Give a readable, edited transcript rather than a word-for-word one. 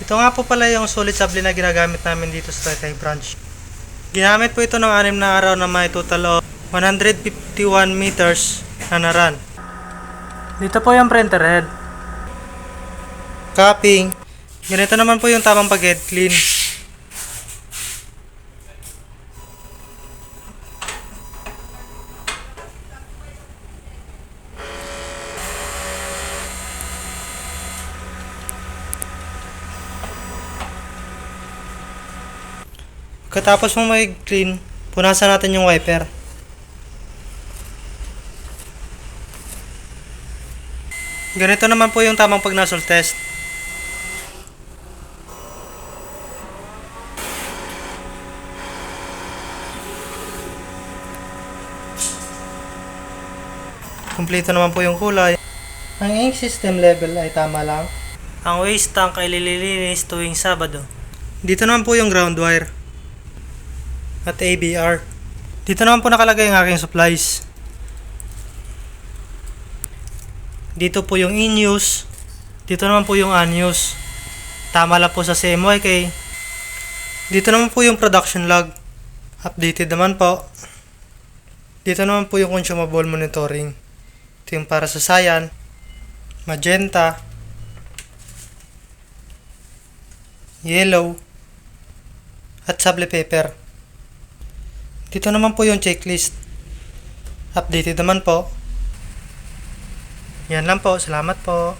Ito nga po pala yung solid supply na ginagamit namin dito sa Taytay branch. Ginamit po ito ng 6 na araw na may total of 151 meters na naran. Dito po yung printer head. Cupping. Ganito naman po yung tamang pag-head clean. Pagkatapos mo mag-clean, punasan natin yung wiper. Ganito naman po yung tamang pag-nozzle test. Kumpleto naman po yung kulay. Ang ink system level ay tama lang. Ang waste tank ay lililinis tuwing Sabado. Dito naman po yung ground wire at ABR. Dito naman po nakalagay ang aking supplies. Dito po yung in-use. Dito naman po yung unused. Tama lang po sa CMYK. Dito naman po yung production log. Updated naman po. Dito naman po yung consumable monitoring. Ito yung para sa cyan, magenta, yellow, at sable paper. Dito naman po yung checklist. Updated naman po. Yan lang po. Salamat po.